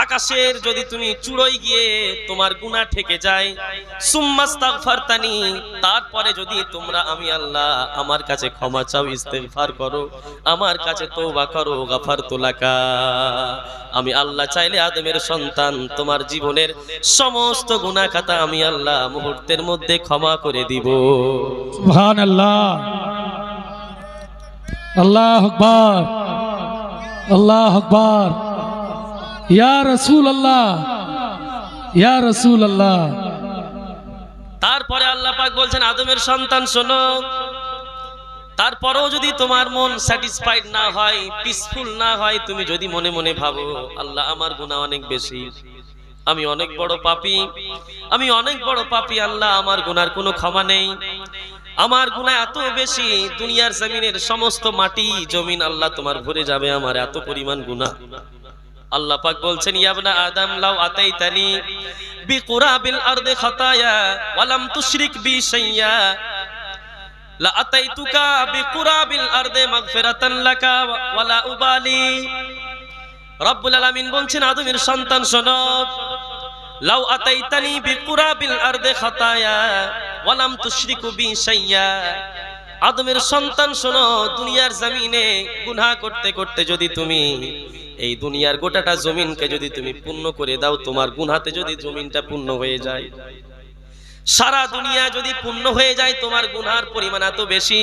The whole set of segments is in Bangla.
আকাশের যদি তুমি চূড়োয় গিয়ে তোমার গুনাহ ঠেকে যায়, সুম্মাস্তাগফারতানি, তারপরে যদি তোমরা আমি আল্লাহ আমার কাছে ক্ষমা চাও, ইস্তেগফার করো, আমার কাছে তওবা করো, গাফারতু লাকা, আমি আল্লাহ চাইলে আদমের সন্তান তোমার জীবনের সমস্ত গুনাহ খাতা আমি আল্লাহ মুহূর্তের মধ্যে ক্ষমা করে দিব। সুবহানাল্লাহ, আল্লাহু আকবার, আল্লাহু আকবার। ইয়া রাসূলুল্লাহ, ইয়া রাসূলুল্লাহ। তারপরে আল্লাহ পাক বলছেন, আদমের সন্তান শোনো, তারপরেও যদি তোমার মন স্যাটিসফাইড না হয়, পিসফুল না হয়, তুমি যদি মনে মনে ভাবো আল্লাহ আমার গুনাহ অনেক বেশি, আমি অনেক বড় পাপী, আমি অনেক বড় পাপী, আল্লাহ আমার গুনার কোনো ক্ষমা নেই, আমার গুনাহ এত বেশি, দুনিয়ার জমিনের সমস্ত মাটি জমিন আল্লাহ তোমার ভরে যাবে আমার এত পরিমাণ গুনাহ। আল্লাহ পাক বলছেন, ইয়া ইবনা আদম লাউ আতাইতানি বিকুরাবিল আরদি খাতায়া ওয়া লাম তুশরিক বি শাইয়া লা আতাইতুকা বিকুরাবিল আরদি মাগফিরাতান লাকা ওয়া লা উবালি। রব্বুল আলামিন বলছেন, আদমের সন্তান শোনো, লাউ আতাইতানি বিকুরাবিল আরদি খাতায়া ওয়া লাম তুশরিকু বি শাইয়া, আদমের সন্তান শোনো, দুনিয়ার জমিনে গুনাহ করতে করতে যদি তুমি এই দুনিয়ার গোটাটা জমিনকে যদি তুমি পূর্ণ করে দাও, তোমার গুনাহতে যদি জমিনটা পূর্ণ হয়ে যায়, সারা দুনিয়া যদি পূর্ণ হয়ে যায়, তোমার গুনার পরিমাণ এত বেশি,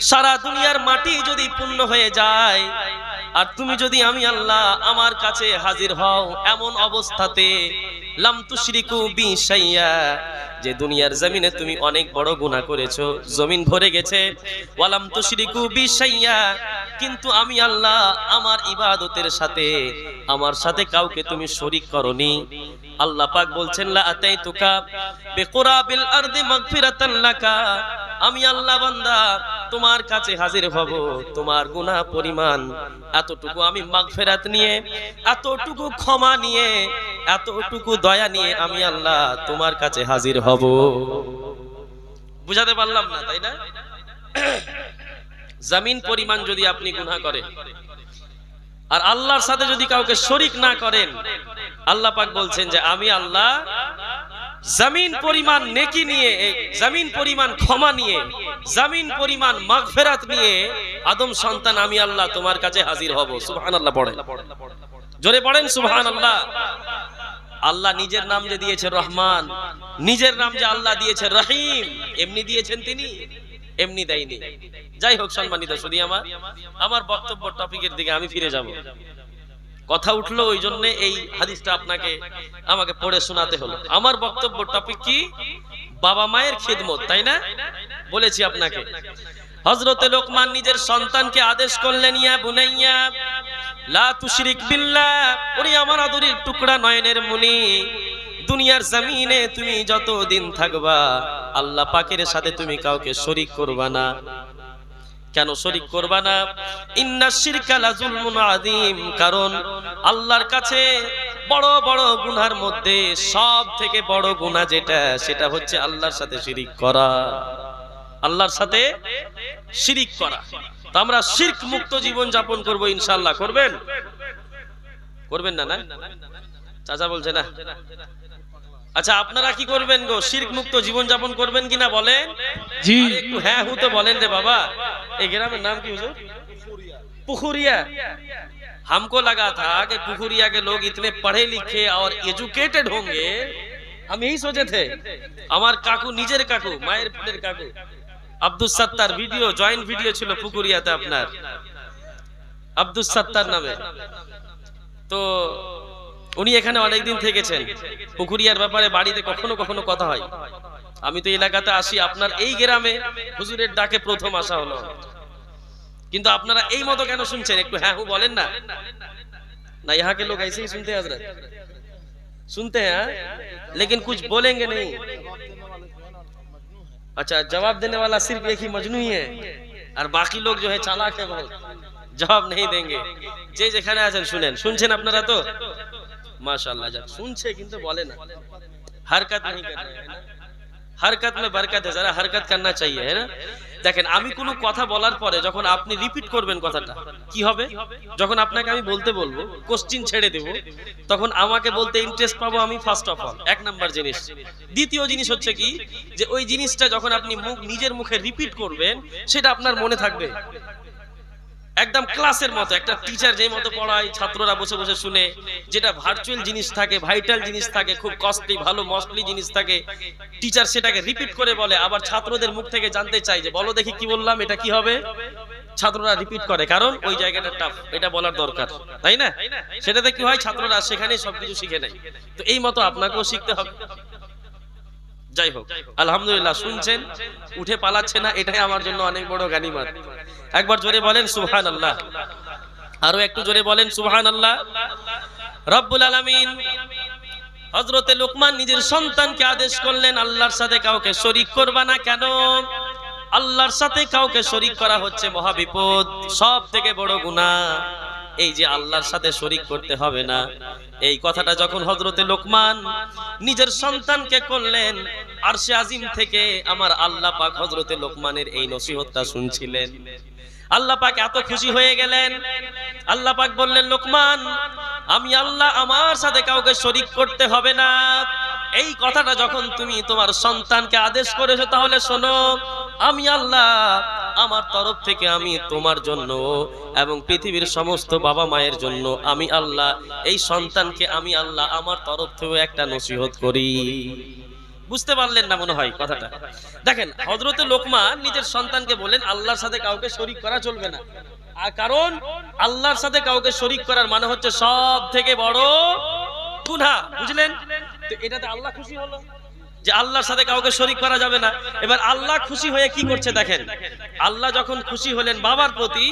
সারা দুনিয়ার মাটি যদি পূর্ণ হয়ে যায়, আর তুমি যদি আমি আল্লাহ আমার কাছে হাজির হও এমন অবস্থাতে, লাম তুশরিকু বি শাইয়া, যে দুনিয়ার জমিনে তুমি অনেক বড় গুনাহ করেছো, জমিন ভরে গেছে, ওয়ালাম তুশরিকু বি শাইয়া, কিন্তু আমি আল্লাহ আমার ইবাদতের সাথে আমার সাথে কাউকে তুমি শরীক করনি। আল্লাহ পাক বলছেন, লা আতাইতুকা বিকুরাবিল আরদি মাগফিরাতান লাকা, আমি আল্লাহ বান্দা তোমার কাছে হাজির হব, তোমার গুনাহ পরিমাণ এতটুকু আমি মাগফিরাত নিয়ে, এতটুকু ক্ষমা নিয়ে, এতটুকু দয়া নিয়ে আমি আল্লাহ তোমার কাছে হাজির হব। বুঝাতে পারলাম না, তাই না? জমিন পরিমাণ যদি আপনি গুনাহ করেন আর আল্লাহর সাথে যদি কাউকে শরীক না করেন, আল্লাহ পাক বলছেন যে আমি আল্লাহ জমিন পরিমাণ নেকি নিয়ে, জমিন পরিমাণ ক্ষমা নিয়ে, জমিন পরিমাণ মাগফিরাত নিয়ে আদম সন্তান আমি আল্লাহ তোমার কাছে হাজির হব। সুবহানাল্লাহ পড়েন, জোরে পড়েন সুবহানাল্লাহ। আল্লাহ নিজের নাম যে দিয়েছে রহমান, নিজের নাম যে আল্লাহ দিয়েছে রহিম, এমনি দিয়েছেন তিনি, এমনি দেয়নি। যাই হোক সম্মানিত শুধু আমার বক্তব্য টপিকের দিকে আমি ফিরে যাব। কথা উঠলো ওই জন্য এই হাদিসটা আমাকে পড়ে শোনাতে হলো। আমার বক্তব্য টপিক কি? বাবা মায়ের খিদমত, তাই না? বলেছি আপনাকে, হযরতে লোকমান নিজের সন্তানকে আদেশ করলেন, ইয়া বুনাইয়া লা তুশরিক বিল্লাহ, ওরে আমার আদরের টুকরা নয়নের মনি, দুনিয়ার জমিনে তুমি যতদিন থাকবা আল্লাহ পাকের সাথে তুমি কাউকে শরীক করবা না। কেন শরীক করবা না? ইন্নাশ শিরকা লাযুলমুন আযীম, কারণ আল্লাহর কাছে বড় বড় গুনার মধ্যে সব থেকে বড় গুনাহ যেটা, সেটা হচ্ছে আল্লাহর সাথে শিরিক করা, আল্লাহর সাথে শিরিক করা। তো আমরা শিরক মুক্ত জীবন যাপন করব ইনশাআল্লাহ। করবেন? করবেন না? না চাচা বলছে না। আচ্ছা আপনারা কি করবেন গো? শিরক মুক্ত জীবন যাপন করবেন কিনা বলেন? জি। একটু হ্যাঁ হু তো বলেন রে বাবা। এই গ্রামের नाम কি হুজুর? पुखुरिया। हमको लगा था कि पुखुरिया के लोग इतने पढ़े लिखे और एजुकेटेड होंगे, हम यही सोचे थे। আমার কাকু, নিজের কাকু, মায়ের পেটের কাকু আব্দুল সত্তার, ভিডিও জয়েন্ট ভিডিও ছিল পুকুরিয়াতে আপনার, আব্দুল সত্তার নামে। তো উনি এখানে অনেকদিন থেকেছেন। পুকুরিয়ার ব্যাপারে বাড়িতে কখনো কখনো কথা হয়। আমি তো এলাকাতে আসি, আপনার এই গ্রামে হুজুরের ডাকে প্রথম আসা হলো। কিন্তু আপনারা এই মতো কেন শুনছেন? একটু হ্যাঁ হু বলেন না। না यहाँ के लोग ऐसे ही सुनते हैं हजरत, सुनते हैं लेकिन कुछ बोलेंगे नहीं। अच्छा, जवाब देने वाला सिर्फ एक ही मजनू ही है और बाकी लोग जो है चालाक है बहुत, जवाब नहीं देंगे। যে যেখানে আছেন শুনেন, শুনছেন আপনারা তো माशाअल्लाह, যাক শুনছে কিন্তু বলে না, हरकत नहीं कर रहे हैं ना। हरकत में बरकत है, जरा हरकत करना चाहिए, है ना। দেখেন আমি কোনো কথা বলার পরে যখন আপনি রিপিট করবেন কথাটা কি হবে, যখন আপনাকে আমি বলতে বলবো কোশ্চিন ছেড়ে দেব তখন আমাকে বলতে ইন্টারেস্ট পাবো আমি, ফার্স্ট অফ অল এক নাম্বার জিনিস। দ্বিতীয় জিনিস হচ্ছে কি, যে ওই জিনিসটা যখন আপনি নিজের মুখে রিপিট করবেন সেটা আপনার মনে থাকবে। একদম ক্লাসের মতো, একটা টিচার যেই মতো পড়ায় ছাত্ররা বসে বসে শুনে, যেটা ভার্চুয়াল জিনিস থাকে, ভাইটাল জিনিস থাকে, খুব কস্টলি ভালো মস্টলি জিনিস থাকে, টিচার সেটাকে রিপিট করে বলে, আবার ছাত্রদের মুখ থেকে জানতে চাই যে বলো দেখি কি বললাম, এটা কি হবে। ছাত্ররা রিপিট করে কারণ ওই জায়গাটা টাফ, এটা বলার দরকার, তাই না? সেটাতে কি হয়, ছাত্ররা সেখানেই সবকিছু শিখে নেয়। তো এই মতো আপনাকেও শিখতে হবে। যাই হোক, আলহামদুলিল্লাহ শুনছেন, উঠে পালাচ্ছে না, এটাই আমার জন্য অনেক বড় গানিমত। একবার জোরে বলেন সুবহানাল্লাহ, আরো একটু জোরে বলেন সুবহানাল্লাহ। রব্বুল আলামিন হযরতে লোকমান নিজের সন্তানকে আদেশ করলেন আল্লাহর সাথে কাউকে শরীক করবা না। কেন? আল্লাহর সাথে কাউকে শরীক করা হচ্ছে মহাবিপদ, সব থেকে বড় গুনাহ। এই যে আল্লাহর সাথে শরীক করতে হবে না, এই কথাটা যখন হযরতে লোকমান নিজের সন্তানকে করলেন, আরশে আজিম থেকে আমার আল্লাহ পাক হযরতে লোকমানের এই নসিহতটা শুনছিলেন। আল্লাহ পাক এত খুশি হয়ে গেলেন, আল্লাহ পাক বললেন লোকমান আমি আল্লাহ আমার সাথে কাউকে শরীক করতে হবে না। এই কথাটা যখন তুমি তোমার সন্তানকে আদেশ করেছো তাহলে শোনো, আমি আল্লাহ আমার তরফ থেকে আমি তোমার জন্য এবং পৃথিবীর সমস্ত বাবা মায়ের জন্য আমি আল্লাহ এই সন্তানকে আমি আল্লাহ আমার তরফ থেকে একটা নসিহত করি। বুঝতে পারলেন না মনে হয় কথাটা? দেখেন হযরতে লোকমান নিজের সন্তানকে বলেন আল্লাহর সাথে কাউকে শরীক করা চলবে না, আর কারণ আল্লাহর সাথে কাউকে শরীক করার মানে হচ্ছে সব থেকে বড় গুনাহ, বুঝলেন? তো এটাতে আল্লাহ খুশি হলো যে আল্লাহর সাথে কাউকে শরীক করা যাবে না। এবার আল্লাহ খুশি হয়ে কি করছে দেখেন, আল্লাহ যখন খুশি হলেন বাবার প্রতি,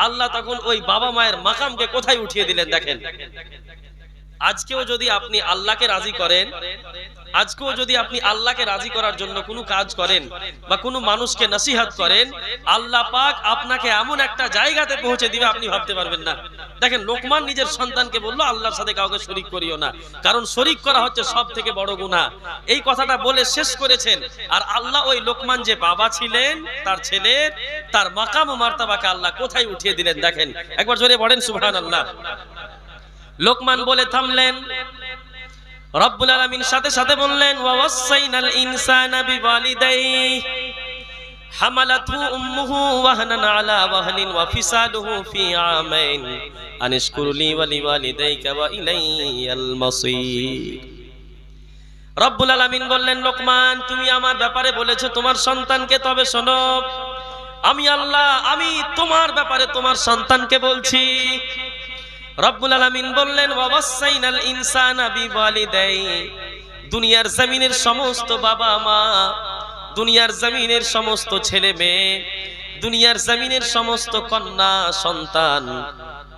আল্লাহ তখন ওই বাবা মায়ের মাকামকে কোথায় উঠিয়ে দিলেন দেখেন। আজকেও যদি আপনি আল্লাহকে রাজি করেন, আজকেও যদি আপনি আল্লাহকে রাজি করার জন্য কোনো কাজ করেন বা কোনো মানুষকে নসিহত করেন, আল্লাহ পাক আপনাকে এমন একটা জায়গাতে পৌঁছে দিবে আপনি ভাবতে পারবেন না। দেখেন লোকমান নিজের সন্তানকে বলল আল্লাহর সাথে কাউকে শরীক করিও না, কারণ শরীক করা হচ্ছে সব থেকে বড় গুনাহ। এই কথাটা বলে শেষ করেছেন, আর আল্লাহ ওই লোকমান যে বাবা ছিলেন তার ছেলের তার মাকাম ও মার্তাবাকে আল্লাহ কোথায় উঠিয়ে দিলেন দেখেন। একবার জোরে বলেন সুবহানাল্লাহ। লোকমান বলে থামলেন, রব্বুল আলামিন সাথে সাথে বললেন ওয়াসাইনাল ইনসানা বিওয়ালিদাইহি হামালাতহু উম্মুহু ওয়াহনান আলা ওয়াহনিন ওয়া ফিসালুহু ফি আমাইন আনিশকুর লি ওয়া লিওয়ালিদাইকা ওয়া ইলাইয়াল মাসীর। রব্বুল আলামিন বললেন লোকমান তুমি আমার ব্যাপারে বলেছো তোমার সন্তানকে, তবে শোনো আমি আল্লাহ আমি তোমার ব্যাপারে তোমার সন্তানকে বলছি। রব্বুল আলামিন বললেন ওয়াসাইনাল ইনসানা বিওয়ালিদাইহি, দুনিয়ার জমিনের সমস্ত বাবা মা, দুনিয়ার জমিনের সমস্ত ছেলে মেয়ে, দুনিয়ার জমিনের সমস্ত কন্যা সন্তান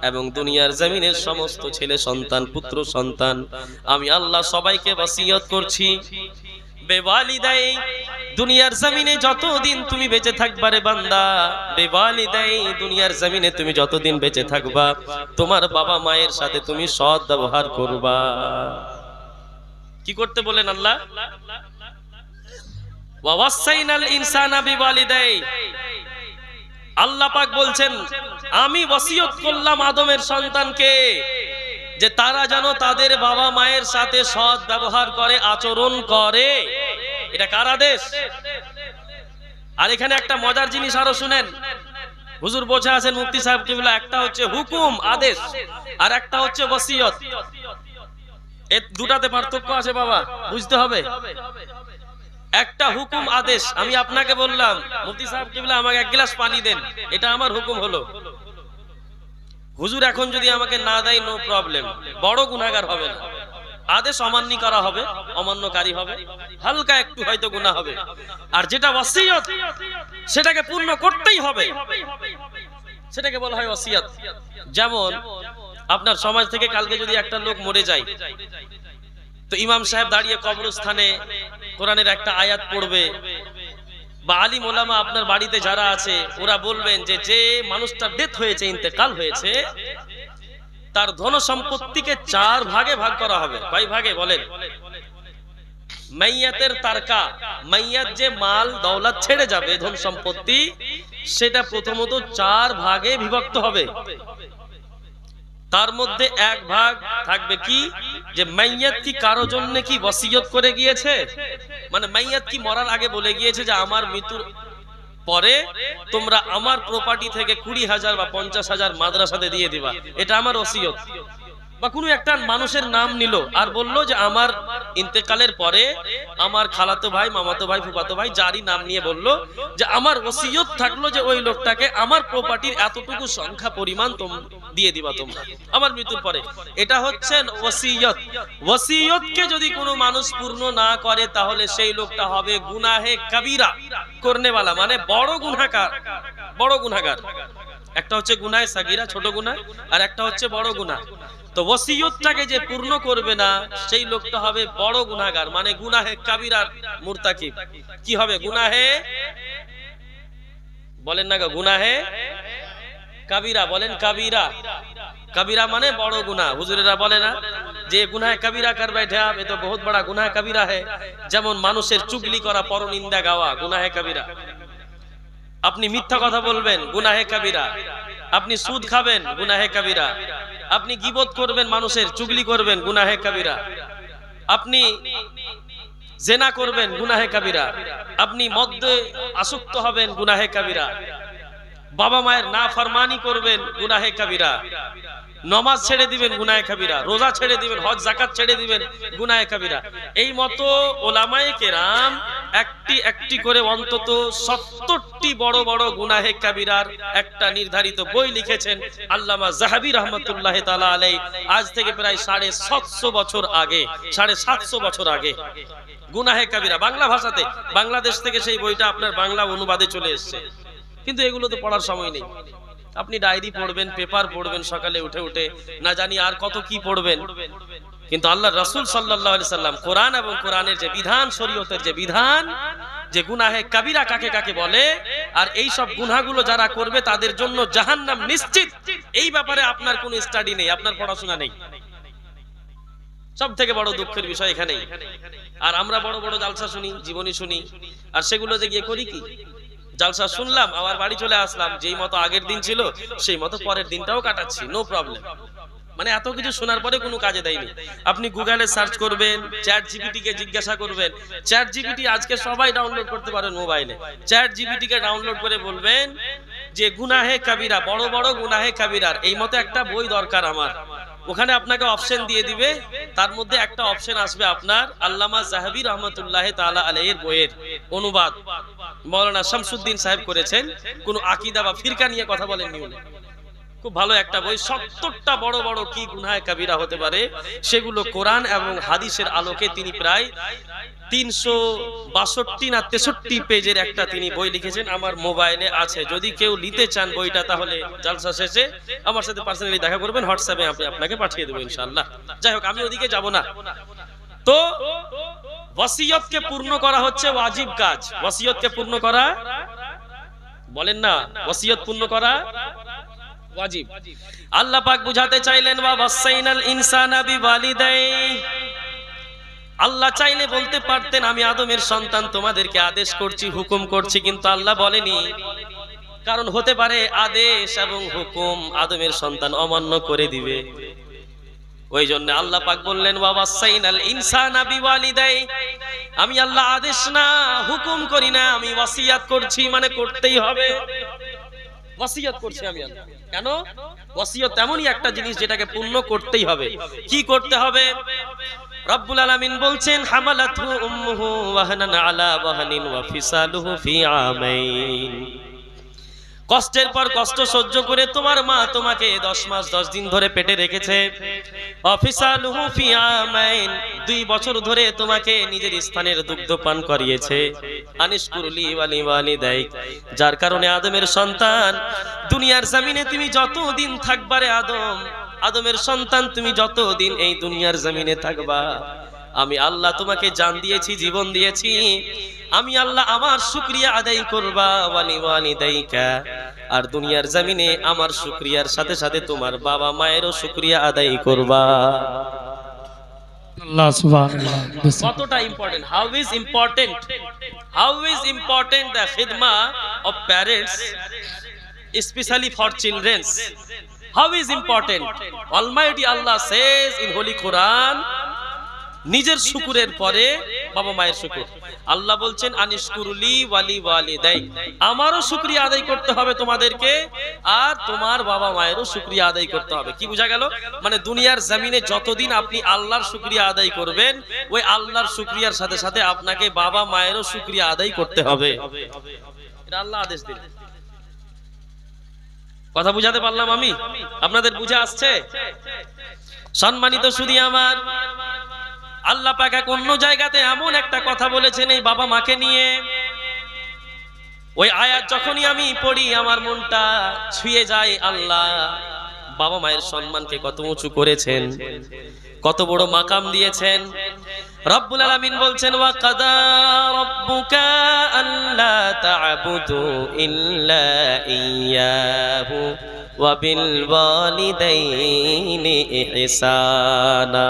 এবং দুনিয়ার জমিনের সমস্ত ছেলে সন্তান পুত্র সন্তান, আমি আল্লাহ সবাইকে ওসিয়ত করছি বেওয়ালিদাইহি, দুনিয়ার জমিনে যতদিন তুমি বেঁচে থাকবা রে বান্দা, বেওয়ালিদাইহি দুনিয়ার জমিনে তুমি যতদিন বেঁচে থাকবা তোমার বাবা মায়ের সাথে তুমি সৎ ব্যবহার করবা। কি করতে বলেন আল্লাহ? ওয়াসাইনাল ইনসানা বিওয়ালিদাইহি, আল্লাহ পাক বলছেন আমি ওসিয়ত করলাম আদমের সন্তানকে যে তারা যেন তাদের বাবা মায়ের সাথে সৎ ব্যবহার করে, আচরণ করে। এটা কার আদেশ? আর এখানে একটা মজার জিনিস আরো শুনেন, হুজুর বসে আছেন মুফতি সাহেব কিবলা, একটা হচ্ছে হুকুম আদেশ আর একটা হচ্ছে ওসিয়ত, এই দুটাতে পার্থক্য আছে বাবা, বুঝতে হবে। একটা হুকুম আদেশ, আমি আপনাকে বললাম মুফতি সাহেব কিবলা আমাকে এক গ্লাস পানি দেন, এটা আমার হুকুম হলো। হুজুর এখন যদি আমাকে না দেয় নো প্রবলেম, বড় গুনাহগার হবে না, আদেশ অমান্য করা হবে, অমান্যকারী হবে, হালকা একটু হয়তো গুনাহ হবে। আর যেটা ওসিয়ত সেটাকে পূর্ণ করতেই হবে, সেটাকে বলা হয় ওসিয়ত। যেমন আপনার সমাজ থেকে কালকে যদি একটা লোক মরে যায়, তো ইমাম সাহেব দাঁড়িয়ে কবরস্থানে কোরআনের একটা আয়াত পড়বে, বা আলিম ওলামা আপনার বাড়িতে যারা আছে ওরা বলবেন যে যে মানুষটার ডেথ হয়েছে, ইন্তেকাল হয়েছে, তার ধন সম্পত্তিকে 4 ভাগে ভাগ করা হবে। কয় ভাগে বলেন? মাইয়াতের তারকা, মাইয়াত যে মাল দৌলত ছেড়ে যাবে, ধন সম্পত্তি, সেটা প্রথমত 4 ভাগে বিভক্ত হবে। তার মধ্যে এক ভাগ থাকবে কি, যে মাইয়াত কি কারো জন্য কি ওসিয়ত করে গিয়েছে, মানে মাইয়াত কি মরার আগে বলে গিয়েছে যে আমার মৃত্যুর পরে তোমরা আমার প্রপার্টি থেকে 20,000 বা 50,000 মাদ্রাসাতে দিয়ে দিবা, এটা আমার ওসিয়ত। বা কোনো একটা মানুষের নাম নিল আর বলল যে আমার ইন্তেকালের পরে আমার খালাতো ভাই, মামাতো ভাই, ফুফাতো ভাই যারই নাম নিয়ে বলল যে আমার ওসিয়ত থাকলো যে ওই লোকটাকে আমার প্রপার্টির এতটুকু সংখ্যা পরিমাণ দিয়ে দিবা তোমরা আমার মৃত্যুর পরে। এটা হচ্ছে ওসিয়ত। ওসিয়তকে যদি কোনো মানুষ পূর্ণ না করে তাহলে সেই লোকটা হবে গুনাহে কবিরা করনেওয়ালা, মানে বড় গুনাহগার। বড় গুনাহগার, একটা হচ্ছে গুনাহে সাগীরা ছোট গুনাহ, আর একটা হচ্ছে বড় গুনাহ। তো ওসিয়তটাকে যে পূর্ণ করবে না সেই লোকটা হবে বড় গুনাহগার, মানে গুনাহে কাবিরার মুরতাকিব। কি হবে? গুনাহে, বলেন না গো, গুনাহে কাবিরা, বলেন কাবিরা। কাবিরা মানে বড় গুনাহ। হুজুরেরা বলে না যে গুনাহে কাবিরা কর बैठे आप, ये तो बहुत बड़ा गुनाह कबीरा है। যেমন মানুষের চুগলি করা, পরনিন্দা গাওয়া গুনাহে কাবিরা। আপনি মিথ্যা কথা বলবেন গুনাহে কাবিরা, আপনি সুদ খাবেন গুনাহে কাবিরা, আপনি গীবত করবেন, মানুষের চুগলি করবেন গুনাহে কাবিরা, আপনি জেনা করবেন গুনাহে কাবিরা, আপনি মদ্যে আসক্ত হবেন গুনাহে কাবিরা, বাবা মায়ের নাফরমানি করবেন গুনাহে কাবিরা, নামাজ ছেড়ে দিবেন গুনাহে কাবিরা, রোজা ছেড়ে দিবেন, হজ যাকাত ছেড়ে দিবেন গুনাহে কাবিরা। এই মতো ওলামায়ে কেরাম একটি একটি করে অন্তত 70টি বড় বড় গুনাহে কাবিরার একটা নির্ধারিত বই লিখেছেন আল্লামা যাহাবী রাহমাতুল্লাহ তাআলা আলাইহি, আজ থেকে প্রায় 750 বছর আগে, 750 বছর আগে। গুনাহে কাবিরা বাংলা ভাষাতে, বাংলাদেশ থেকে সেই বইটা আপনার বাংলা অনুবাদে চলে এসেছে, কিন্তু এগুলো তো পড়ার সময় নেই। আপনি ডায়েরি পড়বেন, পেপার পড়বেন, সকালে উঠে উঠে না জানি আর কত কি পড়বেন, কিন্তু আল্লাহর রাসূল সাল্লাল্লাহু আলাইহি সাল্লাম কোরআন এবং কোরআনের যে বিধান, শরীয়তের যে বিধান, যে গুনাহে কাবিরা কাকে কাকে বলে আর এই সব গুনাহগুলো যারা করবে তাদের জন্য জাহান্নাম নিশ্চিত, এই ব্যাপারে আপনার কোনো স্টাডি নেই, আপনার পড়াশোনা নেই। সব থেকে বড় দুঃখের বিষয় এখানেই। আর আমরা বড় বড় জালসা শুনি, জীবনী শুনি, আর সেগুলোতে গিয়ে করি কি, জালসা শুনলাম আবার বাড়ি চলে আসলাম, যেই মতো আগের দিন ছিল সেই মতো পরের দিনটাও কাটাচ্ছি, নো প্রবলেম। মানে এত কিছু শোনার পরে কোনো কাজে দেয়নি। আপনি গুগলে সার্চ করবেন, চ্যাট জিপিটি কে জিজ্ঞাসা করবেন, চ্যাট জিপিটি আজকে সবাই ডাউনলোড করতে পারেন মোবাইলে, চ্যাট জিপিটি কে ডাউনলোড করে বলবেন যে গুনাহে কাবিরা, বড় বড় গুনাহে কাবিরার এই মতো একটা বই দরকার আমার। ওখানে আপনাকে অপশন দিয়ে দিবে, তার মধ্যে একটা অপশন আসবে আপনার আল্লামা যাহাবী রাহমাতুল্লাহ তাআলা আলাইহির বইয়ের অনুবাদ, মাওলানা শামসুদ্দিন সাহেব করেছেন, কোন আকীদা বা ফিরকা নিয়ে কথা বলেননি উনি। খুব ভালো একটা বই, 70টা বড় বড় কি গুনাহে কাবিরা হতে পারে সেগুলো কোরআন এবং হাদিসের আলোকে তিনি প্রায় 362 না 63 পেজের একটা তিনি বই লিখেছেন, আমার মোবাইলে আছে। যদি কেউ নিতে চান বইটা তাহলে জালসা শেষে আমার সাথে পার্সোনালি দেখা করবেন, হোয়াটসঅ্যাপে আমি আপনাকে পাঠিয়ে দেব ইনশাআল্লাহ। যাই হোক, আমি ওদিকে যাব না। তো ওসিয়তকে পূর্ণ করা হচ্ছে ওয়াজিব কাজ। ওসিয়তকে পূর্ণ করা, বলেন না, ওসিয়ত পূর্ণ করা ওয়াজিব। আল্লাহ পাক বুঝাতে চাইলেন ওয়া ওয়াসাইনাল ইনসানা বিওয়ালিদাইহি, আল্লাহ চাইলে বলতে পারতেন আমি আদমের সন্তান তোমাদেরকে আদেশ করছি, হুকুম করছি, কিন্তু আল্লাহ বলেনি। কারণ হতে পারে আদেশ এবং হুকুম আদমের সন্তান অমান্য করে দিবে, ওই জন্য আল্লাহ পাক বললেন ওয়া ওয়াসাইনাল ইনসানা বিওয়ালিদাইহি, আমি আল্লাহ আদেশ না হুকুম করি না, আমি ওয়াসিয়াত করছি, মানে করতেই হবে। ওয়াসিয়াত করছি আমি আল্লাহ। কেন? ওয়াসিয়ত এমনই একটা জিনিস যেটাকে পূর্ণ করতেই হবে। কি করতে হবে? রব্বুল আলামিন বলছেন হামালাতহু উম্মুহু ওয়াহনান আলা ওয়াহনিন ওয়া ফিসালুহু ফি আমাইন, কষ্টের পর কষ্ট সহ্য করে তোমার মা তোমাকে 10 মাস 10 দিন ধরে পেটে রেখেছে। অফিসালুহু ফি আমাইন, 2 বছর ধরে তোমাকে নিজের স্থানের দুগ্ধ পান করিয়েছে। আনিশকুরলি ওয়ালি ওয়ালিদাইক, যার কারণে আদমের সন্তান দুনিয়ার জমিনে তুমি যতদিন থাকবারে আদমের সন্তান তুমি যতদিন এই দুনিয়ার জমিনে থাকবা, আমি আল্লাহ তোমাকে জান দিয়েছি, জীবন দিয়েছি, আমি আল্লাহ আমার শুকরিয়া আদায় করবা। ওয়ালি ওয়ালিদাইকা, আর দুনিয়ার জমিনে আমার শুকরিয়ার সাথে সাথে তোমার বাবা মায়েরও শুকরিয়া আদায় করবা। সুবহানাল্লাহ সুবহানাল্লাহ। কতটা important, how is important the Khidma of parents especially for children. How is important? Almighty Allah says in Holy Quran, নিজের শুকরের পরে বাবা মায়ের শুকর। আল্লাহ বলছেন আনিশকুরুলি ওয়ালি ওয়ালিদাই, আমারও শুকরিয়া আদায় করতে হবে তোমাদেরকে, আর তোমার বাবা মায়েরও শুকরিয়া আদায় করতে হবে। কি বোঝা গেল? মানে দুনিয়ার জমিনে যতদিন আপনি আল্লাহর শুকরিয়া আদায় করবেন, ওই আল্লাহর শুকরিয়ার সাথে সাথে আপনাকে বাবা মায়েরও শুকরিয়া আদায় করতে হবে। এটা আল্লাহ আদেশ দিলেন। কথা বুঝাতে পারলাম আমি? আপনাদের বুঝা আসছে? সম্মানিত সুধী আমার, আল্লাহ পাক এক অন্য জায়গাতে এমন একটা কথা বলেছেন এই বাবা মাকে নিয়ে, ওই আয়াত যখনই আমি পড়ি আমার মনটা ছুঁয়ে যায়। আল্লাহ বাবা মায়ের সম্মানকে কত উঁচু করেছেন, কত বড় মাকাম দিয়েছেন। রব্বুল আলামিন বলছেন ওয়া কাদা রাব্বুকা আল্লা তা'বুদু ইল্লা ইয়্যাহু ওয়া বিল ওয়ালিদাইনি ইহসানা।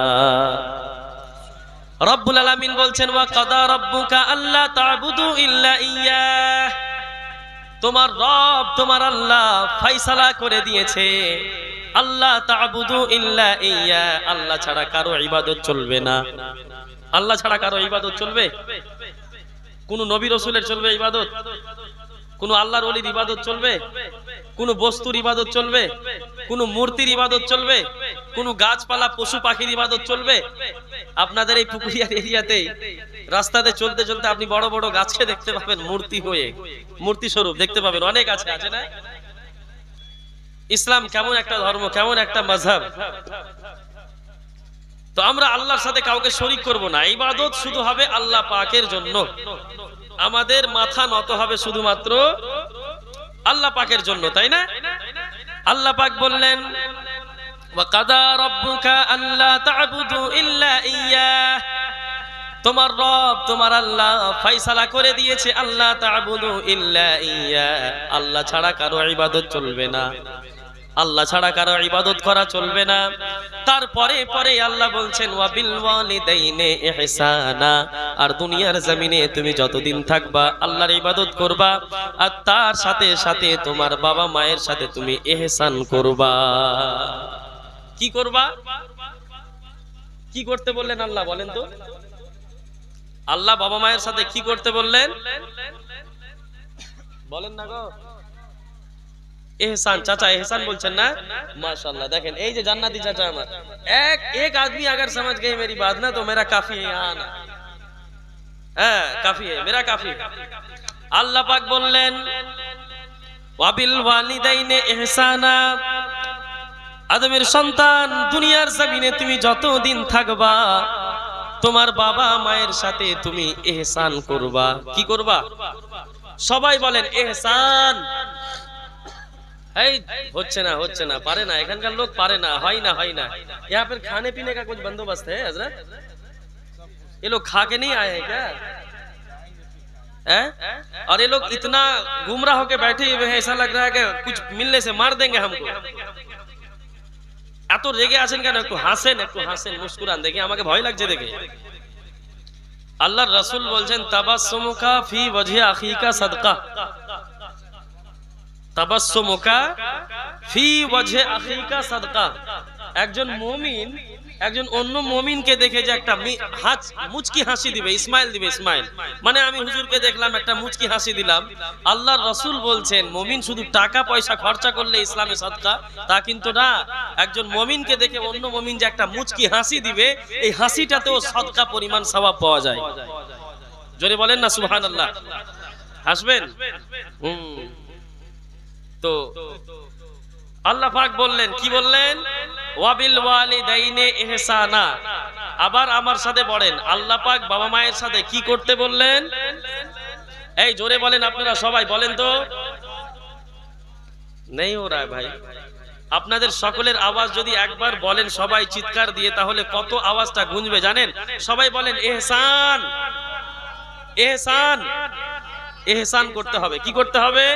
রব্বুল আলামিন বলছেন ওয়া কাদা রাব্বুকা আল্লা তা'বুদু ইল্লা ইয়্যাহ, তোমার রব তোমার আল্লাহ ফয়সালা করে দিয়েছে আল্লাহ তা'বুদু ইল্লা ইয়্যাহ, আল্লাহ ছাড়া কারো ইবাদত চলবে না। আল্লাহ ছাড়া কারো ইবাদত চলবে? কোন নবী রাসূলের চলবে ইবাদত? কোন আল্লাহর ওলির ইবাদত চলবে? কোন বস্তুর ইবাদত চলবে? কোন মূর্তির ইবাদত চলবে? কোন গাছপালা পশু পাখির ইবাদত চলবে? আপনাদের এই পুকুরিয়ার এরিয়াতে রাস্তাতে চলতে চলতে আপনি বড় বড় গাছকে দেখতে পাবেন মূর্তি হয়ে, মূর্তি স্বরূপ দেখতে পাবেন, অনেক আছে না? ইসলাম কেমন একটা ধর্ম, কেমন একটা মাযহাব। তো আমরা আল্লাহর সাথে কাউকে শরীক করব না, ইবাদত শুধু হবে আল্লাহ পাকের জন্য। আমাদের মাথা নত হবে শুধুমাত্র আল্লাহ পাকের জন্য, তাই না? আল্লাহ পাক বললেন ওয়া কাদা রাব্বুকা আল্লা তা'বুদু ইল্লা ইয়্যাহ, তোমার রব তোমার আল্লাহ ফয়সালা করে দিয়েছে আল্লাহ তা'বুদু ইল্লা ইয়্যাহ, আল্লাহ ছাড়া কারো ইবাদত চলবে না, আল্লাহ ছাড়া কারো ইবাদত করা চলবে না। তারপরে পরে আল্লাহ বলছেন ওয়া বিল ওয়ালিদাইনি ইহসানা, আর দুনিয়ার জমিনে তুমি যতদিন থাকবা আল্লাহর ইবাদত করবা, আর তার সাথে সাথে তোমার বাবা মায়ের সাথে তুমি ইহসান করবা। কি করবা? কি করতে বললেন আল্লাহ বলেন তো? আল্লাহ বাবা মায়ের সাথে কি করতে বললেন বলেন না গো? एहसान। चाचा एहसान बोलছেন ना? माशाल्लाह। देखें এই যে জান্নাতি চাচা আমার, एक आदमी अगर समझ गए मेरी बात ना तो मेरा काफी है यहाँ आना। काफी है, मेरा काफी। আল্লাহ পাক বললেন ওয়াবিল ওয়ালিদাইনি ইহসানা, আদমের সন্তান দুনিয়ার জমিনে তুমি যতদিন থাকবা তোমার বাবা মায়ের সাথে তুমি ইহসান করবা। কি করবা? সবাই বলেন ইহসান। होच्छे ना पारे ना, एखानकार लोग पारे ना, হয় ना। यहाँ पर खाने पीने का कुछ बंदोबस्त है हजरत? ये लोग खा के नहीं आए हैं क्या? और ये लोग इतना गुमराह होके बैठे हुए हैं, ऐसा लग रहा है कि कुछ मिलने से मार देंगे हमको। এত রেগে আছেন কেন? একটু হাসেন, মুস্কুরান, দেখি আমাকে ভয় লাগছে দেখে। আল্লাহর রাসূল বলছেন তাবাসসুমুকা ফি ওয়াজহি আখিকা সাদকা, তাবাসসুমুকা ফি ওয়াজহি আখিকা সাদকা। একজন মুমিন একজন অন্য মুমিনকে দেখে যে একটা মুচকি হাসি দিবে, ইসমাইল দিবে, ইসমাইল মানে আমি হুজুরকে দেখলাম একটা মুচকি হাসি দিলাম। আল্লাহর রাসূল বলছেন মুমিন শুধু টাকা পয়সা খরচা করলে ইসলামে সাদকা তা কিন্তু না। একজন মুমিনকে দেখে অন্য মুমিন যে একটা মুচকি হাসি দিবে, এই হাসিটাতেও সাদকা পরিমাণ সওয়াব পাওয়া যায়। জোরে বলেন না সুবহানাল্লাহ। হাসবেন? তো আল্লাহ পাক বললেন, কি বললেন? ওয়াবিল ওয়ালিদাইনি ইহসানা। আবার আমার সাথে পড়েন, আল্লাহ পাক বাবা মায়ের সাথে কি করতে বললেন? এই জোরে বলেন আপনারা সবাই বলেন তো। নেই হো রা ভাই, আপনাদের সকলের আওয়াজ যদি একবার বলেন সবাই চিৎকার দিয়ে, তাহলে কত আওয়াজটা গুঞ্জবে জানেন? সবাই বলেন ইহসান, ইহসান। ইহসান করতে হবে। কি করতে হবে?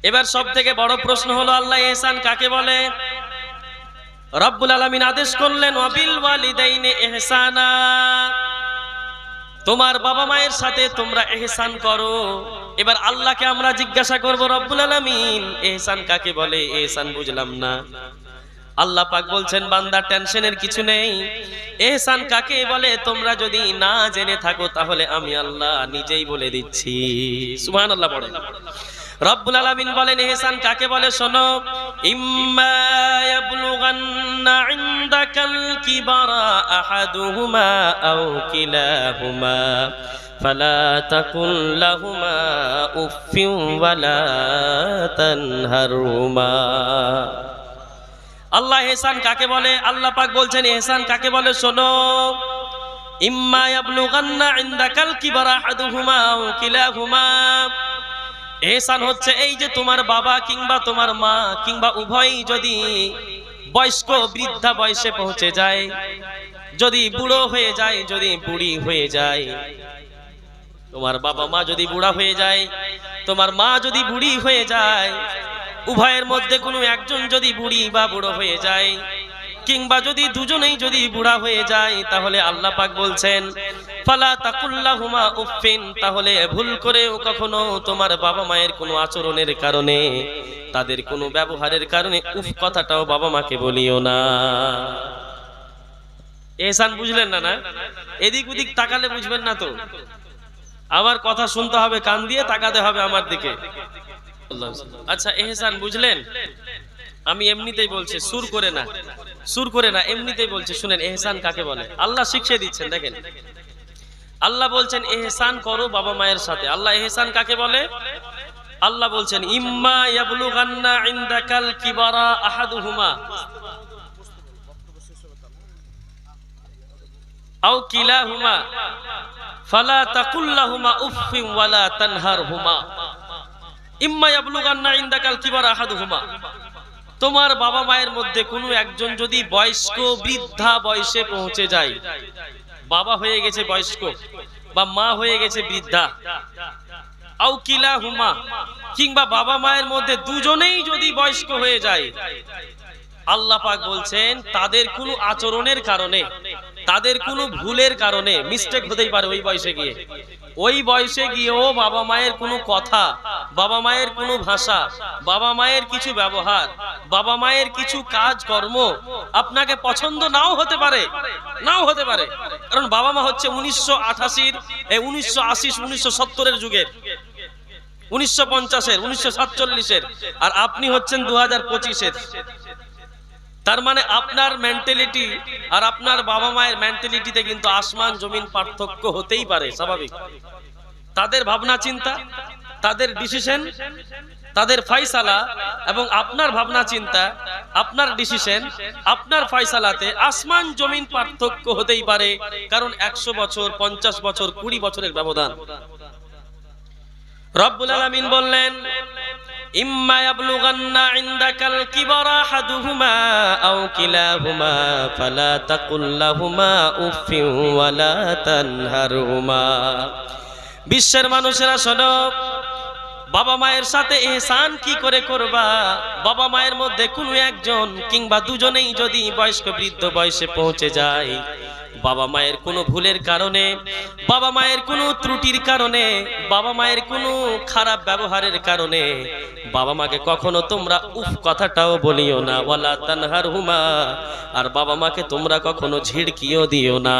এবার সব থেকে বড় প্রশ্ন হলো আল্লাহ ইহসান কাকে বলে? রব্বুল আলামিন আদেশ করলেন ওয়াবিল ওয়ালিদাইনি ইহসানা, তোমার বাবা মায়ের সাথে তোমরা ইহসান করো। এবার আল্লাহকে আমরা জিজ্ঞাসা করব, রব্বুল আলামিন ইহসান কাকে বলে? ইহসান বুঝলাম না। আল্লাহ পাক বলছেন বান্দা টেনশনের কিছু নেই, ইহসান কাকে বলে তোমরা যদি না জেনে থাকো তাহলে আমি আল্লাহ নিজেই বলে দিচ্ছি। সুবহানাল্লাহ পড়েন। রব্বুল আলামিন বলেন ইহসান কাকে বলে শোনো, ইম্মা ইয়াবলুগান্না ইনদাকাল কিবারা আহাদুহুমা আও কিলাহুমা ফালা তাকুল লাহুমা উফফিন ওয়ালা তানহারহুমা। আল্লাহ ইহসান কাকে বলে? আল্লাহ পাক বলছেন ইহসান কাকে বলে শোনো, ইম্মা ইয়াবলুগান্না ইনদাকাল কিবারা আহাদুহুমা আও কিলাহুমা। ইহসান হচ্ছে এই যে তোমার বাবা কিংবা তোমার মা কিংবা উভয়ই যদি বয়স্ক বৃদ্ধা বয়সে পৌঁছে যায়, যদি বুড়ো হয়ে যায়, যদি বুড়ি হয়ে যায়, তোমার বাবা মা যদি বুড়া হয়ে যায়, তোমার মা যদি বুড়ি হয়ে যায়, উভয়ের মধ্যে কোনো একজন যদি বুড়ি বা বুড়ো হয়ে যায় কিংবা যদি দুজনেই যদি বুড়া হয়ে যায়, তাহলে আল্লাহ পাক বলছেন ফালা তাকুল্লাহুমা উফফিন, তাহলে ভুল করেও কখনো তোমার বাবা মায়ের কোনো আচরণের কারণে, তাদের কোনো ব্যবহারের কারণে উফ কথাটাও বাবা মাকে বলিও না। ইহসান বুঝলেন না? না এদিক ওদিক তাকালে বুঝবেন না তো, আমার কথা শুনতে হবে, কান দিয়ে তাকাতে হবে আমার দিকে। আচ্ছা ইহসান বুঝলেন? আমি এমনিতেই বলছি, সুর করে না, সুর করে না, এমনিতেই বলছি, শুনেন ইহসান কাকে বলে। আল্লাহ শিখিয়ে দিচ্ছেন, দেখেন আল্লাহ বলছেন ইহসান করো বাবা মায়ের সাথে। আল্লাহ ইহসান কাকে বলে? আল্লাহ বলছেন ইম্মা ইয়াবলুগান্না ইনদাকাল কিবারা আহাদুহুমা আও কিলাহুমা ফালা তাকুল লাহুমা উফফিন ওয়ালা তানহারহুমা। ইম্মা ইয়াবলুগান্না ইনদাকাল কিবারা আহাদুহুমা, তোমার বাবা মায়ের মধ্যে কোনো একজন যদি বয়স্ক বৃদ্ধা বয়সে পৌঁছে যায়, বাবা হয়ে গেছে বয়স্ক বা মা হয়ে গেছে বৃদ্ধা, আও কিলাহুমা কিংবা বাবা মায়ের মধ্যে দুজনেই যদি বয়স্ক হয়ে যায়, আল্লাহ পাক বলছেন তাদের কোনো আচরণের কারণে, তাদের কোনো ভুলের কারণে, মিস্টেক হতেই পারে ওই বয়সে গিয়ে, ওই বয়সে গিয়েও বাবা মায়ের কোনো কথা, বাবা মায়ের কোনো ভাষা, বাবা মায়ের কিছু ব্যবহার, বাবা মায়ের কিছু কাজ কর্ম আপনাকে পছন্দ নাও হতে পারে, নাও হতে পারে। কারণ বাবা মা হচ্ছে 1988-র, 1980, 1970-এর যুগের, 1950-এর, 1947-এর, আর আপনি হচ্ছেন 2025-এর। তার মানে আপনার মেন্টালিটি আর আপনার বাবা মায়ের মেন্টালিটিতে কিন্তু আসমান জমিন পার্থক্য হতেই পারে, স্বাভাবিক। তাদের ভাবনা চিন্তা, তাদের ডিসিশন, তাদের ফয়সালা এবং আপনার ভাবনা চিন্তা, আপনার ডিসিশন, আপনার ফয়সালাতে আসমান জমিন পার্থক্য হতেই পারে। কারণ 100 বছর, 50 বছর, 20 বছরের ব্যবধান। রব্বুল আলামিন বললেন ইম্মা ইয়াবলুগান্না ইনদাকাল কিবারা আহাদুহুমা আও কিলাহুমা ফালা তাকুল লাহুমা উফফিন ওয়ালা তানহারহুমা। বিশ্বের মানুষেরা শোনো, বাবা মায়ের সাথে ইহসান কি করে করবা? বাবা মায়ের মধ্যে কোনো একজন কিংবা দুজনেই যদি বয়স্ক বৃদ্ধ বয়সে পৌঁছে যায়, বাবা মায়ের কোনো ভুলের কারণে, বাবা মায়ের কোনো ত্রুটির কারণে, বাবা মায়ের কোনো খারাপ ব্যবহারের কারণে বাবা মাকে কখনো তোমরা উফ কথাটাও বলিও না, ওয়ালা তানহারহুমা, আর বাবা মাকে তোমরা কখনো ঝিড়কিও দিও না।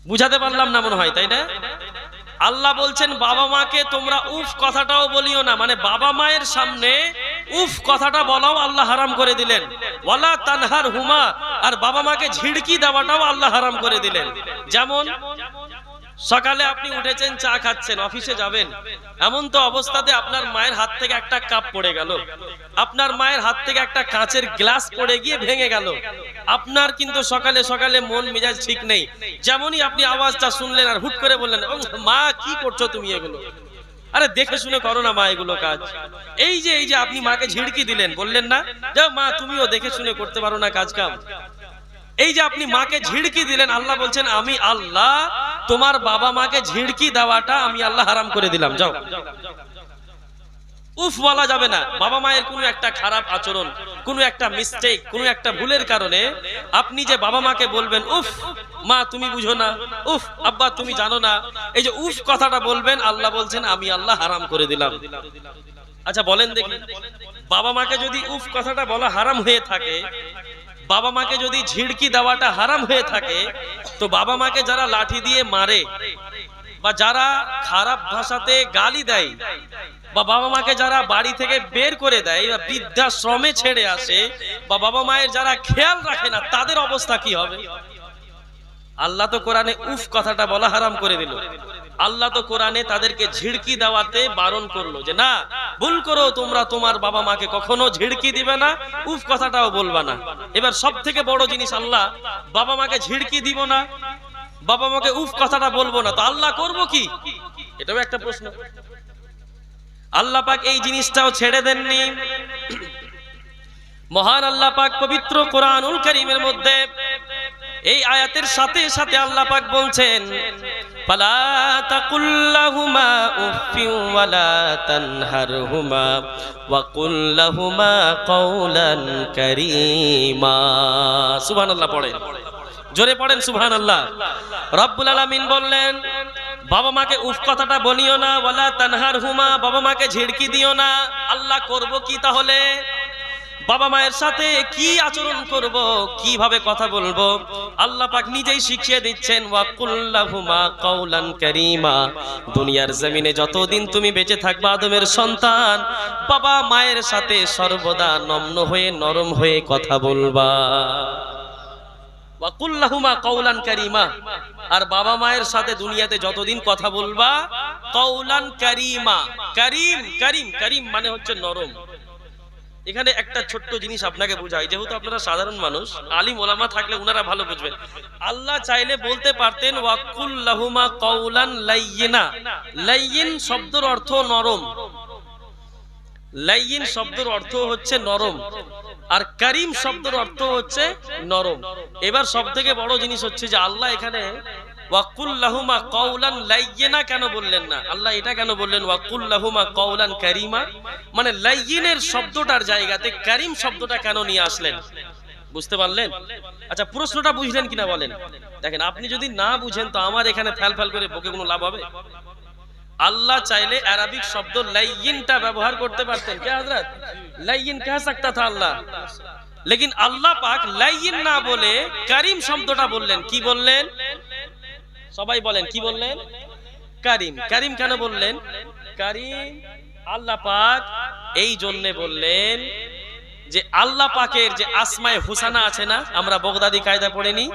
বুঝাতে পারলাম না মনে হয়, তাই না? আল্লাহ বলছেন বাবা মাকে তোমরা উফ কথাটাও বলিও না, মানে বাবা মায়ের সামনে উফ কথাটা বলাও আল্লাহ হারাম করে দিলেন। ওয়ালা তানহারহুমা, আর বাবা মাকে ঝিড়কি দেওয়াটাও আল্লাহ হারাম করে দিলেন। যেমন সকালে আপনি উঠেছেন, চা খাচ্ছেন, অফিসে যাবেন, এমন তো অবস্থাতে আপনার মায়ের হাত থেকে একটা কাপ পড়ে গেল, আপনার মায়ের হাত থেকে একটা কাঁচের গ্লাস পড়ে গিয়ে ভেঙে গেল, আপনার কিন্তু সকালে সকালে মন মেজাজ ঠিক নেই। যেমনই আপনি আওয়াজটা শুনলেন আর হুট করে বললেন মা কি করছো তুমি এগুলো? আরে দেখে শুনে করো না মা এগুলো কাজ। এই যে আপনি মাকে ঝিড়কি দিলেন, বললেন না যাও মা তুমিও দেখে শুনে করতে পারো না কাজ কাম। এই যে আপনি মাকে ঝিড়কি দিলেন, আল্লাহ বলছেন আমি আল্লাহ তোমার বাবা মাকে ঝিড়কি দেওয়াটা আমি আল্লাহ হারাম করে দিলাম। যাও উফ বলা যাবে না। বাবা মায়ের কোনো একটা খারাপ আচরণ, কোনো একটা মিস্টেক, কোনো একটা ভুলের কারণে আপনি যে বাবা মাকে বলবেন উফ মা তুমি বুঝো না, উফ আব্বা তুমি জানো না, এই যে উফ কথাটা বলবেন, আল্লাহ বলছেন আমি আল্লাহ হারাম করে দিলাম। আচ্ছা বলেন দেখি, বাবা মাকে যদি উফ কথাটা বলা হারাম হয়ে থাকে, বাবা মাকে যদি ঝিড়কি দেওয়াটা হারাম হয়ে থাকে, তো বাবা মাকে যারা লাঠি দিয়ে মারে বা যারা খারাপ ভাষাতে গালি দেয় বা বাবা মাকে যারা বাড়ি থেকে বের করে দেয় বা বৃদ্ধাশ্রমে ছেড়ে আসে বা বাবা মায়ের যারা খেয়াল রাখে না, তাদের অবস্থা কি হবে? আল্লাহ তো কোরআনে উফ কথাটা বলা হারাম করে দিল। আল্লাহ তো কোরআনে তাদেরকে ঝিড়কি দেওয়াতে বারণ করলো যে না, ভুল করো তোমরা, তোমার বাবা মাকে কখনো ঝিড়কি দিবে না, উফ কথাটাও বলবা না। এবার সব থেকে বড় জিনিস, আল্লাহ বাবা মাকে ঝিড়কি দিব না, বাবা মাকে উফ কথাটা বলবো না, তো আল্লাহ করব কি? এটাও একটা প্রশ্ন। আল্লাহ পাক এই জিনিসটাও ছেড়ে দেননি। মহান আল্লাহ পাক পবিত্র কোরআনুল কারীমের মধ্যে এই আয়াতের সাথে সাথে আল্লাহ পাক বলছেন ফালা তাকুল্লাহুমা উফিন ওয়ালা তানহারহুমা ওয়া কুল্লাহুমা কাওলান কারীমা। সুবহানাল্লাহ পড়েন, জোরে পড়েন সুবহানাল্লাহ। রব্বুল আলামিন বললেন বাবা মাকে উফ কথাটা বলিও না, ওয়ালা তানহারহুমা, বাবা মাকে ঝিড়কি দিও না। আল্লাহ করব কি তাহলে? বাবা মায়ের সাথে কি আচরণ করব, কিভাবে কথা বলবো, আল্লাহ পাক নিজেই শিখিয়ে দিচ্ছেন ওয়া কুল্লাহুমা কাওলান কারীমা। দুনিয়ার জমিনে যতদিন তুমি বেঁচে থাকবা আদমের সন্তান, বাবা মায়ের সাথে সর্বদা নম্র হয়ে নরম হয়ে কথা বলবা। ওয়া কুল্লাহুমা কাওলান কারীমা, আর বাবা মায়ের সাথে দুনিয়াতে যতদিন কথা বলবা কাওলান কারীমা। কারীম, কারীম, কারীম মানে হচ্ছে নরম। এখানে একটা ছোট্ট জিনিস আপনাকে বুঝাই, যেহেতু আপনারা সাধারণ মানুষ, আলিম ওলামা থাকলে উনারা ভালো বুঝবেন। আল্লাহ চাইলে বলতে পারতেন ওয়াকুল লাহুমা কাওলান লাইয়িনা। লাইয়িন শব্দের অর্থ নরম, লাইয়িন শব্দের অর্থ হচ্ছে নরম, আর কারীম শব্দের অর্থ হচ্ছে নরম। এবার সবথেকে বড় জিনিস হচ্ছে যে আল্লাহ এখানে ওয়াকুল লাহুমা কাওলান লাইয়িনা কেন বললেন না? আল্লাহ এটা কেন বললেন ওয়াকুল লাহুমা কাওলান কারীমা? মানে লাইয়িনের শব্দটার জায়গাতে কারীম শব্দটা কেন নিয়ে আসলেন? বুঝতে পারলেন? আচ্ছা প্রশ্নটা বুঝলেন কিনা বলেন? দেখেন আপনি যদি না বুঝেন তো আমার এখানে ফ্যাল করে বকে কোনো লাভ হবে? আল্লাহ চাইলে আরবিক শব্দ লাইয়িনটা ব্যবহার করতে পারতেন। কে হযরত লাইয়িন কহ सकता था আল্লাহ, लेकिन আল্লাহ পাক লাইয়িন না বলে কারীম শব্দটা বললেন। কি বললেন? সবাই বলেন কি বললেন? কারীম। কারীম কেন বললেন? কারীম আল্লাহ পাক এই জন্য বললেন যে আল্লাহ পাকের যে আসমায়ে হুসনা আছে না, আমরা বগদাদি কায়দা পড়েনি,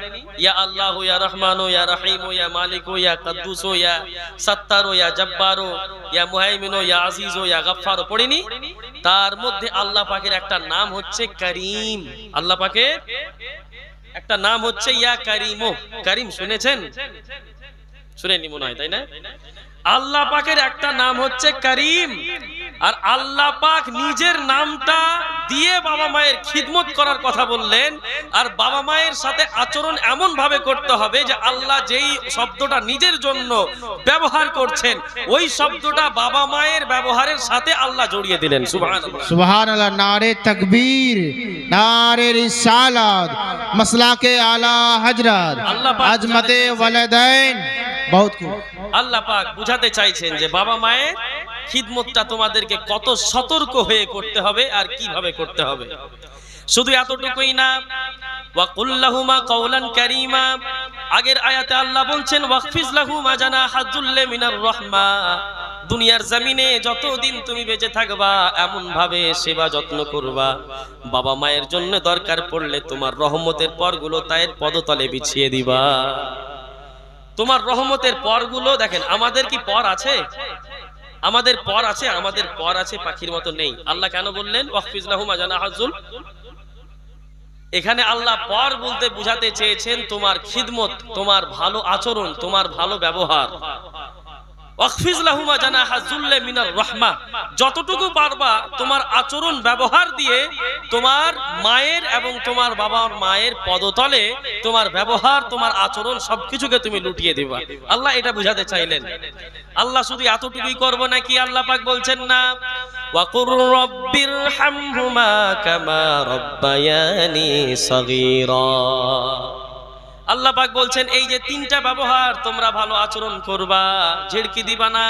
ইয়া আল্লাহু ইয়া রহমানু ইয়া রহিমু ইয়া মালিকু ইয়া কুদ্দুসু ইয়া সাত্তারু ইয়া জব্বারু ইয়া মুহাইমিনু ইয়া আজিজু ইয়া গফফারু পড়েনি? তার মধ্যে আল্লাহ পাকের একটা নাম হচ্ছে করিম। আল্লাহ পাকের একটা নাম হচ্ছে ইয়া করিমু। করিম শুনেছেন? শুনেনি মনে হয়, তাই না? আল্লাহ পাকের একটা নাম হচ্ছে করিম, আর আল্লাহ পাক নিজের নামটা দিয়ে বাবা মায়ের খিদমত করার কথা বললেন। আর বাবা মায়ের সাথে আচরণ এমন ভাবে করতে হবে যে আল্লাহ যেই শব্দটা নিজের জন্য ব্যবহার করছেন ওই শব্দটা বাবা মায়ের ব্যবহারের সাথে আল্লাহ জড়িয়ে দিলেন। সুবহানাল্লাহ, সুবহানাল্লাহ। নারে তাকবীর, নারে রিসালাত, মাসলাকে আলা হযরত, আজমতে ওয়ালিদাইন। বহুত খুব। আল্লাহ পাক বুঝাতে চাইছেন যে বাবা মায়ের খিদমতটা তোমাদেরকে কত সতর্ক হয়ে করতে হবে আর কিভাবে করতে হবে। শুধু এতটুকুই না, ওয়া কুল্লাহুমা কাওলান কারীমা। আগের আয়াতে আল্লাহ বলছেন ওয়াকফিজ লাহুমা জানাহা যুল্লি মিনার রাহমা। দুনিয়ার জমিনে যতদিন তুমি বেঁচে থাকবা এমন ভাবে সেবা যত্ন করবা, বাবা মায়ের জন্য দরকার পড়লে তোমার রহমতের পরগুলো তায়ের পদতলে বিছিয়ে দিবা। তোমার রহমতের পরগুলো, দেখেন আমাদের কি পর আছে? আমাদের পর আছে, আমাদের পর আছে, পাখির মতো নেই। আল্লাহ কেন বললেন ওয়াকফিজ লাহুমা জানাহা যুল? এখানে আল্লাহ পর বলতে বুঝাতে চেয়েছেন তোমার খিদমত, তোমার ভালো আচরণ, তোমার ভালো ব্যবহার। ওয়াকফিজ লাহুমা জানাহা যুল্লি মিনার রাহমা, যতটুকু পারবা তোমার আচরণ ব্যবহার দিয়ে তোমার মায়ের এবং তোমার বাবার মায়ের পদতলে তোমার ব্যবহার, তোমার আচরণ সবকিছুকে তুমি লুটিয়ে দিবা। আল্লাহ এটা বুঝাতে চাইলেন। আল্লাহ শুধু এতটুকুই করবো নাকি? আল্লাহ পাক বলছেন না وقل رب ارحمهما كما ربياني صغيرا। আল্লাহ পাক বলছেন এই যে তিনটা ব্যবহার তোমরা ভালো আচরণ করবা, ঝিড়কি দিবা না,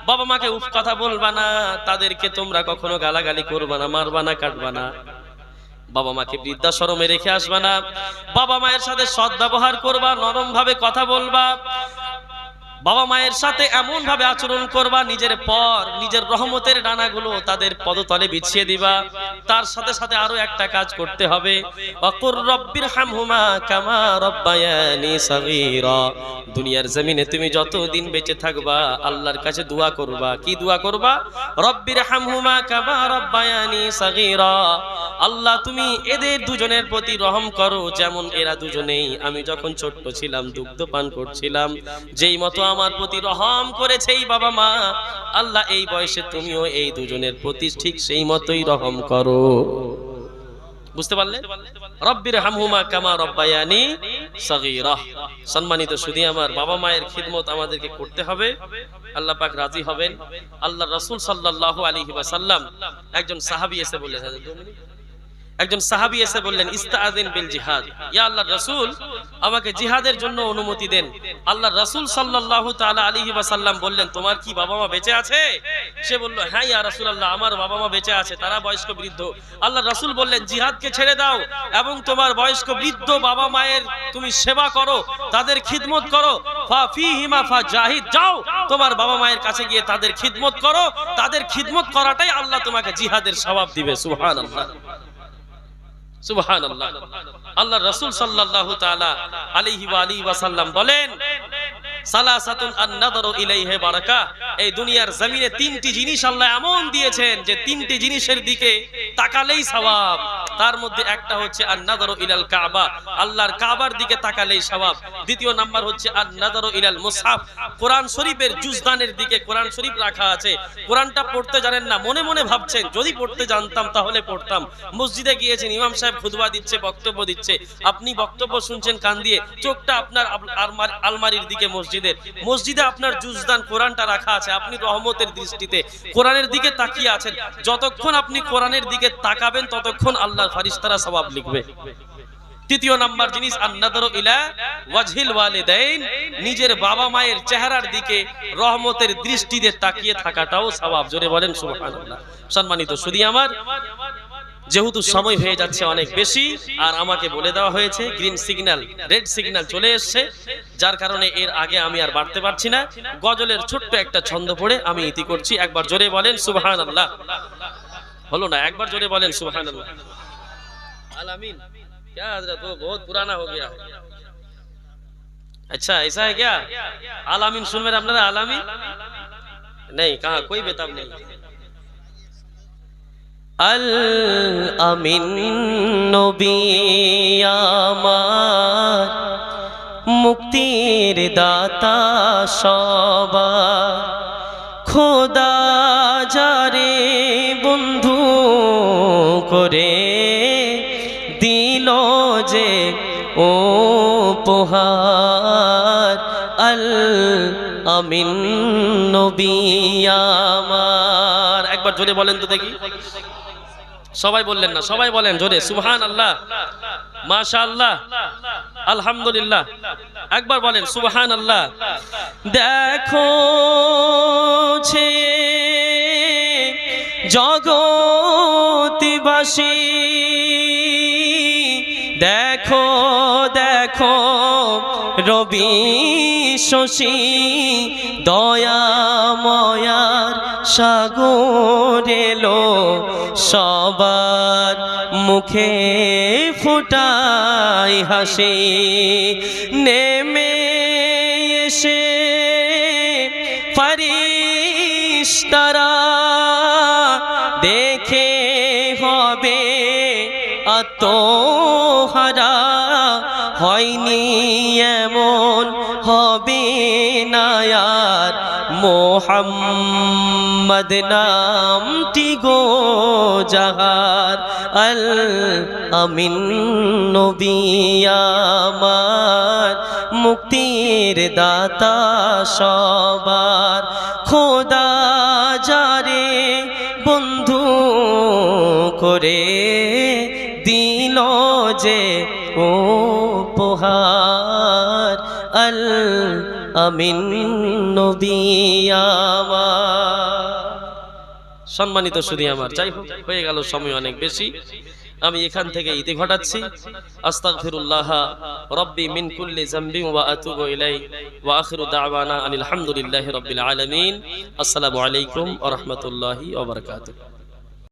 বাবা মাকে উফ কথা বলবা না, তাদেরকে তোমরা কখনো গালাগালি করবা না, মারবা না, কাটবা না, বাবা মাকে বৃদ্ধাশ্রমে রেখে আসবা না, বাবা মায়ের সাথে সৎ ব্যবহার করবা, নরম ভাবে কথা বলবা, বাবা মায়ের সাথে এমন ভাবে আচরণ করবা নিজের রহমতের ডানাগুলো তাদের পদতলে বিছিয়ে দিবা। তার সাথে সাথে আরো একটা কাজ করতে হবে, ওয়াকুর রব্বির হামহুমা কামা রব্বায়ানি সাগীরা। দুনিয়ার জমিনে তুমি যতদিন বেঁচে থাকবা আল্লাহর কাছে দোয়া করবা। কি দোয়া করবা? রব্বির হামহুমা কামা রব্বায়ানি সাগীরা। আল্লাহ তুমি এদের দুজনের প্রতি রহম করো, যেমন এরা দুজনেই আমি যখন ছোট্ট ছিলাম দুগ্ধ পান করছিলাম যেই মতো আমার প্রতি রহম করেছে এই বাবা মা, আল্লাহ এই বয়সে তুমিও এই দুজনের প্রতি ঠিক সেই মতোই রহম করো। বুঝতে পারলে? রব্বির হামহুমা কামা রব্বায়ানি সাগীরা। সম্মানিত সুধী আমার, বাবা মায়ের খিদমত আমাদেরকে করতে হবে, আল্লাহ পাক রাজি হবেন। আল্লাহ রাসূল সাল্লাল্লাহু আলাইহি ওয়াসাল্লাম একজন সাহাবী এসে বললেন ইস্তাআযিন বিল জিহাদ, ইয়া আল্লাহর রাসূল আমাকে জিহাদের জন্য অনুমতি দেন। আল্লাহর রাসূল সাল্লাল্লাহু তাআলা আলাইহি ওয়াসাল্লাম বললেন তোমার কি বাবা মা বেঁচে আছে? সে বলল হ্যাঁ ইয়া রাসূলুল্লাহ আমার বাবা মা বেঁচে আছে, তারা বয়স্ক বৃদ্ধ। আল্লাহর রাসূল বললেন জিহাদকে ছেড়ে দাও এবং তোমার বয়স্ক বৃদ্ধ বাবা মায়ের তুমি সেবা করো, তাদের খিদমত করো। ফা ফীহিমা ফাজাহিদ, যাও তোমার বাবা মায়ের কাছে গিয়ে তাদের খিদমত করো, তাদের খিদমত করাটাই আল্লাহ তোমাকে জিহাদের সওয়াব দিবে। সুবহানাল্লাহ সুবহানাল্লাহ। আল্লাহ রাসূল সাল্লাল্লাহু তাআলা আলাইহি ওয়া আলিহি ওয়াসাল্লাম বলেন সালাসাতুন আন-নাযারু ইলাইহি বারাকা। এই দুনিয়ার জমিনে তিনটি জিনিস আল্লাহ এমন দিয়েছেন যে তিনটি জিনিসের দিকে তাকালেই সওয়াব। তার মধ্যে একটা হচ্ছে আন-নাযারু ইলাল কাবা, আল্লাহর কাবার দিকে তাকালেই সওয়াব। দ্বিতীয় নাম্বার হচ্ছে আন-নাযারু ইলাল মুসহাফ, কোরআন শরীফের জুজদানের দিকে কোরআন শরীফ রাখা আছে, কোরআনটা পড়তে জানেন না, মনে মনে ভাবছেন যদি পড়তে জানতাম তাহলে পড়তাম। মসজিদে গিয়েছেন, ইমাম সাহেব খুতবা দিচ্ছে, বক্তব্য দিচ্ছে, আপনি বক্তব্য শুনছেন কান দিয়ে, চোখটা আপনার আলমারির দিকে মসজিদে আপনার জুজদান কোরআনটা রাখা আছে, আপনি রহমতের দৃষ্টিতে কোরআনের দিকে তাকিয়ে আছেন। যতক্ষণ আপনি কোরআনের দিকে তাকাবেন ততক্ষণ আল্লাহর ফেরেশতারা সওয়াব লিখবে। তৃতীয় নাম্বার জিনিস আন-নাযারু ইলা ওয়াজহিল ওয়ালিদাইন, নিজের বাবা মায়ের চেহারার দিকে রহমতের দৃষ্টিতে তাকিয়ে থাকাটাও সওয়াব। জোরে বলেন সুবহানাল্লাহ। সম্মানিত সুধী আমার, যেহেতু সময় হয়ে যাচ্ছে অনেক বেশি আর আমাকে বলে দেওয়া হয়েছে গ্রিন সিগন্যাল, রেড সিগন্যাল চলে এসেছে, যার কারণে এর আগে আমি আর বাড়তে পারছি না। গজলের ছোট্ট একটা ছন্দ পড়ে আমি ইতি করছি। একবার জোরে বলেন সুবহানাল্লাহ। হলো না? একবার জোরে বলেন সুবহানাল্লাহ। आमीन। क्या हजरत वो बहुत पुराना हो गया है। अच्छा ऐसा है क्या? आमीन सुन मेरा अपना आमीन नहीं, कहा कोई बेताब नहीं। अल अमीन नबी आमार मुक्तिर दाता सबार, খোদা যারে বন্ধু করে দিল যে উপহার, আল আমিন নবী আমার। একবার জোরে বলেন তো দেখি। সবাই বললেন না, সবাই বলেন জোরে সুবহানাল্লাহ, মাশাআল্লাহ, আলহামদুলিল্লাহ। একবার বলেন সুবহানাল্লাহ। দেখো ছে জগৎবাসী, দেখো দেখো রবি শশী, দয়াময়ার সাগর এলো, সবার মুখে ফোটাই হাসি, নেমে এসে ফেরেশতারা দেখে হবে আত্মহারা, হয়নি এমন হবে না আর, মোহাম্মদ নামটি গো জাহার, আল আমিন নবী আমার মুক্তির দাতা সবার, খোদা যারে উপহার আল আমিন নবী আমার। সম্মানিত শুধু আমার, যাই হোক হয়ে গেল সময় অনেক বেশি, আমি এখান থেকে ইতি ঘটাচ্ছি। আস্তাগফিরুল্লাহ রাব্বি মিন কুল্লি যামবি ওয়া আতুবু ইলাইহি ওয়া আখিরু দাওয়ানা আনিল হামদুলিল্লাহি রাব্বিল আলামিন। আসসালামু আলাইকুম ওয়া রাহমাতুল্লাহি ওয়া বারাকাতুহু।